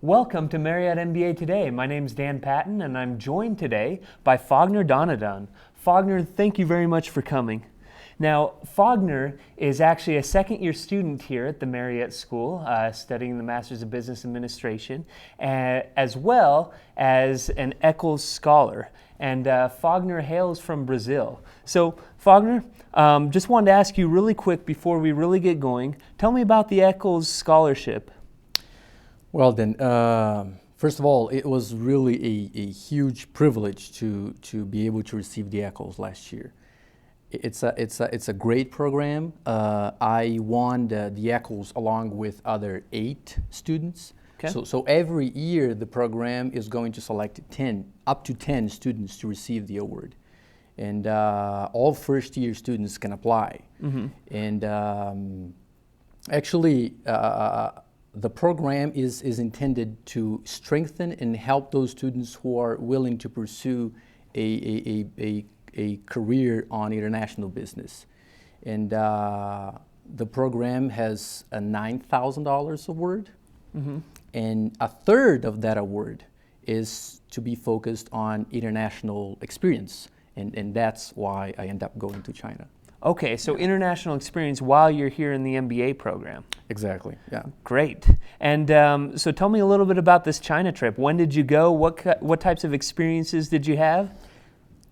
Welcome to Marriott MBA Today. My name's Dan Patton, and I'm joined today by Fagner Donadon. Fagner, thank you very much for coming. Now, Fagner is actually a second-year student here at the Marriott School, studying the Masters of Business Administration, as well as an Eccles Scholar. And Fagner hails from Brazil. So, Fagner, just wanted to ask you really quick before we really get going, tell me about the Eccles Scholarship. Well then, first of all, it was really a huge privilege to be able to receive the Eccles last year. It's a great program. I won the Eccles along with other 8 students. Okay. So every year the program is going to select up to 10 students to receive the award. And all first-year students can apply. Mm-hmm. And actually, the program is intended to strengthen and help those students who are willing to pursue a career on international business. And the program has a $9,000 award, Mm-hmm. and a third of that award is to be focused on international experience. And that's why I end up going to China. Okay, so international experience while you're here in the MBA program. Exactly, yeah. Great. And so tell me a little bit about this China trip. When did you go? What types of experiences did you have?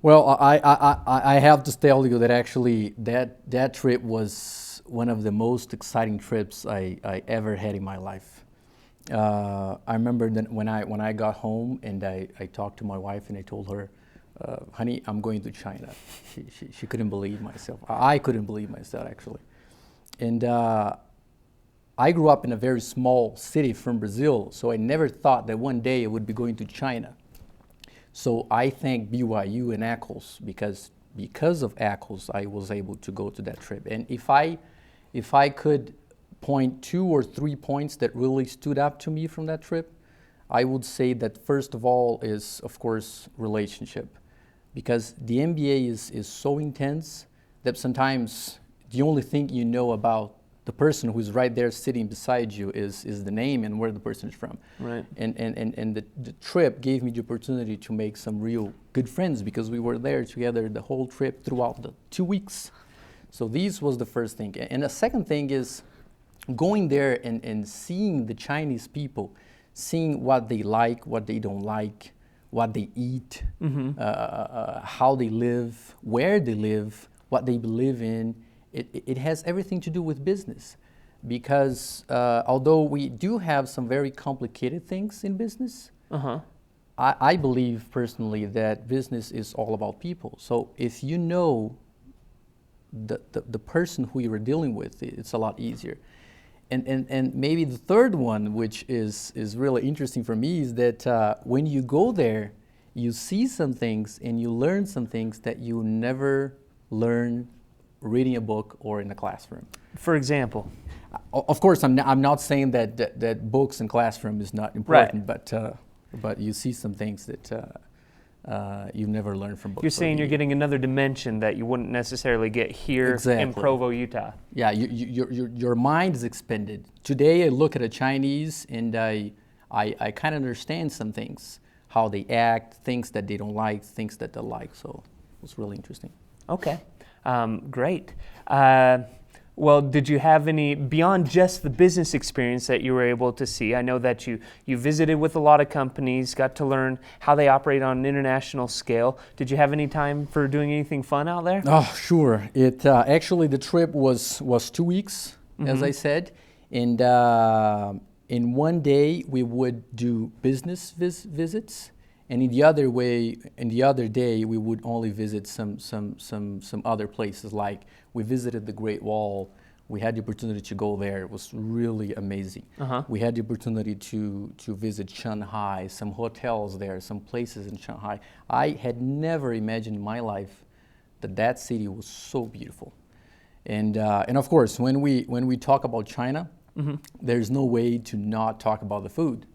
Well, I have to tell you that actually that trip was one of the most exciting trips I ever had in my life. I remember that when I got home and I talked to my wife and I told her, honey, I'm going to China. She couldn't believe myself. I couldn't believe myself, actually. And I grew up in a very small city from Brazil, so I never thought that one day I would be going to China. So I thank BYU and Eccles because of Eccles, I was able to go to that trip. And if I could point 2 or 3 points that really stood out to me from that trip, I would say that first of all is, of course, relationship. Because the MBA is so intense that sometimes the only thing you know about the person who's right there sitting beside you is the name and where the person is from. Right. And the trip gave me the opportunity to make some real good friends because we were there together the whole trip throughout the 2 weeks. So this was the first thing. And the second thing is going there and seeing the Chinese people, seeing what they like, what they don't like, what they eat, Mm-hmm. how they live, where they live, what they believe in. It has everything to do with business. Because although we do have some very complicated things in business, Uh-huh. I believe personally that business is all about people. So if you know the person who you are dealing with, it's a lot easier. And maybe the third one, which is really interesting for me, is that when you go there, you see some things and you learn some things that you never learn reading a book or in a classroom. For example? Of course, I'm not saying that books and classroom is not important, right. But you see some things that you never learned from books. You're saying you're getting another dimension that you wouldn't necessarily get here in Provo, Utah. Yeah, your mind is expanded. Today I look at a Chinese and I kind of understand some things, how they act, things that they don't like, things that they like. So it was really interesting. Okay, great. Well, did you have any, beyond just the business experience that you were able to see, I know that you visited with a lot of companies, got to learn how they operate on an international scale. Did you have any time for doing anything fun out there? Oh, sure. It actually, the trip was 2 weeks, Mm-hmm. as I said. And in one day, we would do business visits. And in the other day, we would only visit some other places. Like we visited the Great Wall. We had the opportunity to go there. It was really amazing. Uh-huh. We had the opportunity to visit Shanghai, some hotels there, some places in Shanghai. I had never imagined in my life that city was so beautiful. And of course, when we talk about China, Mm-hmm. there's no way to not talk about the food.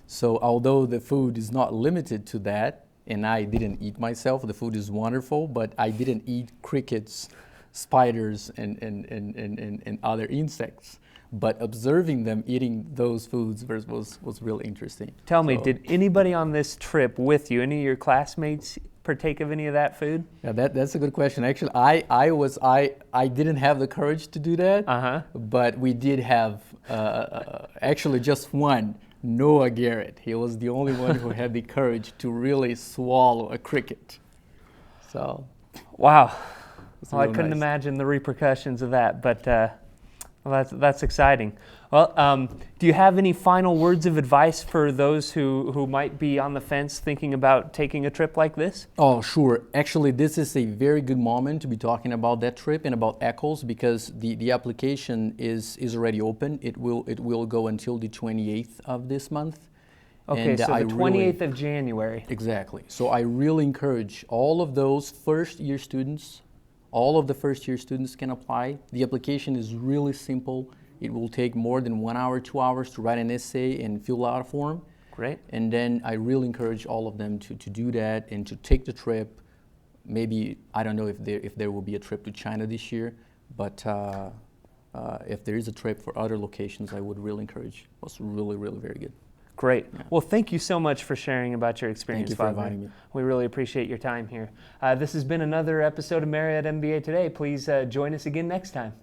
So although the food is not limited to that, and I didn't eat myself, the food is wonderful, but I didn't eat crickets spiders and other insects. But observing them eating those foods was really interesting. Tell me, did anybody on this trip with you, any of your classmates, partake of any of that food? Yeah, that's a good question. Actually, I didn't have the courage to do that, but we did have actually just one, Noah Garrett. He was the only one who had the courage to really swallow a cricket. So, wow. Well, I real couldn't nice. imagine the repercussions of that, but well, that's exciting. Well, do you have any final words of advice for those who might be on the fence thinking about taking a trip like this? Oh, sure. Actually, this is a very good moment to be talking about that trip and about Eccles, because the application is already open. It will go until the 28th of this month. Okay, And so I the 28th of January. Exactly. So I really encourage all of those first-year students. All of the first-year students can apply. The application is really simple. It will take more than 1 hour, 2 hours to write an essay and fill out a form. Great. And then I really encourage all of them to do that and to take the trip. Maybe, I don't know if there will be a trip to China this year, but if there is a trip for other locations, I would really encourage. It was really, really very good. Great. Yeah. Well, thank you so much for sharing about your experience, Thank you for Fagner. inviting me. We really appreciate your time here. This has been another episode of Marriott MBA Today. Please join us again next time.